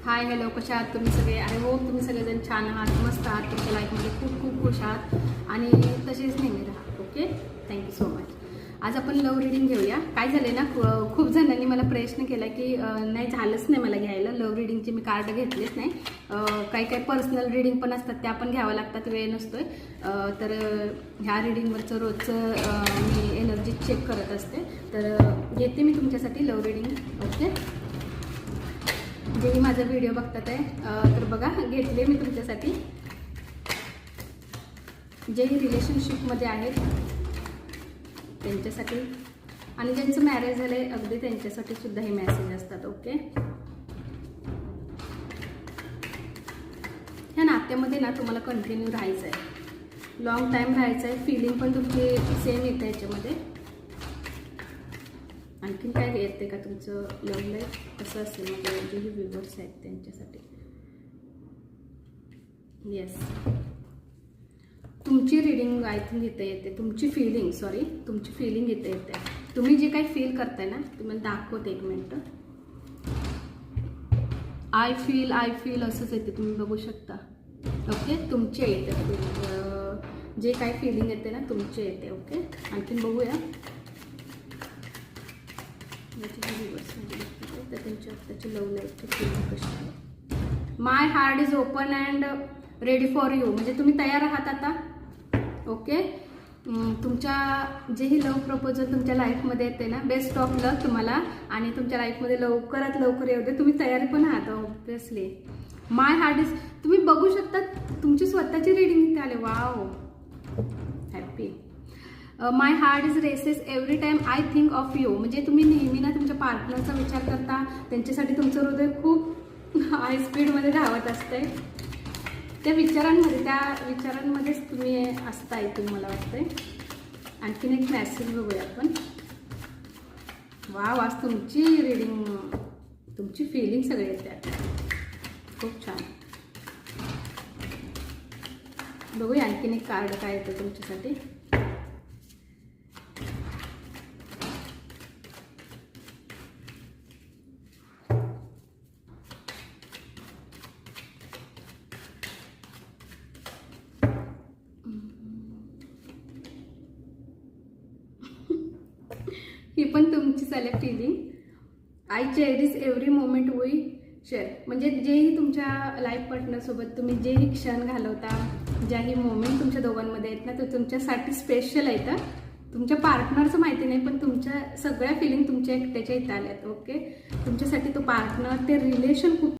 Hi hello, कशा आहात तुम्ही सगळे? आय होप तुम्ही सगळेजण छान आहात, मस्त आहात, तुमच्या लाईफमध्ये खूप खूप खुश आहात आणि तसेच नेहमी राहा. Okay, thank you so much. आज आपण लव रीडिंग घेऊया. काय झाले ना, खूप जणांनी मला प्रश्न केला की नाही झालंच नाही मला घ्यायला लव रीडिंगचे, मी कार्ड घेतलेच नाही. काही काही पर्सनल रीडिंग पण असतात, त्या पण घ्याव्या लागतात, वेळ नसतोय. तर ह्या रीडिंगवरचं रोजचं मी एनर्जी चेक करत असते, तर घेते मी तुमच्यासाठी लव रीडिंग. ओके, जेही माझा व्हिडिओ बघतात आहे तर बघा, घेतले मी तुमच्यासाठी. जेही रिलेशनशिपमध्ये आहेत त्यांच्यासाठी, आणि ज्यांचं मॅरेज झालं आहे अगदी त्यांच्यासाठी सुद्धा हे मेसेज असतात. ओके, ह्या नात्यामध्ये ना तुम्हाला कंटिन्यू राहायचं आहे, लॉंग टाईम राहायचं आहे. फिलिंग पण तुमची सेम येतं याच्यामध्ये. आणखीन काय येते का तुमचं लव्ह लाईफ कसं असेल, म्हणजे जे व्ह्यूअर्स आहेत त्यांच्यासाठी. येस, तुमची रीडिंग आय थिंक इथे येते, तुमची फिलिंग इथे येते. तुम्ही जे काही फील करताय ना, तुम्हाला दाखवते एक मिनटं. आय फील असंच येते, तुम्ही बघू शकता. ओके, तुमचे येते, जे काही फिलिंग येते ना तुमचे येते. ओके, आणखीन बघूया त्याची लव्ह लाईफची फिलिंग कशी आहे. My heart is open and ready for you, म्हणजे तुम्ही तयार आहात आता. ओके, तुमच्या जेही लव्ह प्रपोजल तुमच्या लाईफमध्ये येते ना, बेस्ट ऑफ लक तुम्हाला, आणि तुमच्या लाईफमध्ये लवकरात लवकर येऊ दे. तुम्ही तयारी पण आहात ऑब्विसली. माय हार्ट इज, तुम्ही बघू शकता तुमची स्वतःची रीडिंग इथे आले. Wow, happy. My heart is races every time I think of you, म्हणजे तुम्ही नेहमी ना तुमच्या पार्टनरचा विचार करता, त्यांच्यासाठी तुमचं हृदय खूप हाय स्पीडमध्ये धावत असतंय. त्या विचारांमध्येच तुम्ही असता इथून मला वाटतंय. आणखीन एक मॅसेज बघूया आपण. वा, आज तुमची रीडिंग, तुमची फिलिंग सगळे येते, खूप छान. बघूया आणखीन एक कार्ड काय येतं तुमच्यासाठी. ही पण तुमचीच आली feeling. I cherish every moment we share, म्हणजे जेही तुमच्या लाईफ पार्टनरसोबत तुम्ही जेही क्षण घालवता, ज्याही मोमेंट तुमच्या दोघांमध्ये आहेत ना, तो तुमच्यासाठी स्पेशल आहेत. तुमच्या पार्टनरचं माहिती नाही, पण तुमच्या सगळ्या फिलिंग तुमच्या एकट्याच्या इथं आल्यात. ओके, तुमच्यासाठी तो पार्टनर, ते रिलेशन खूप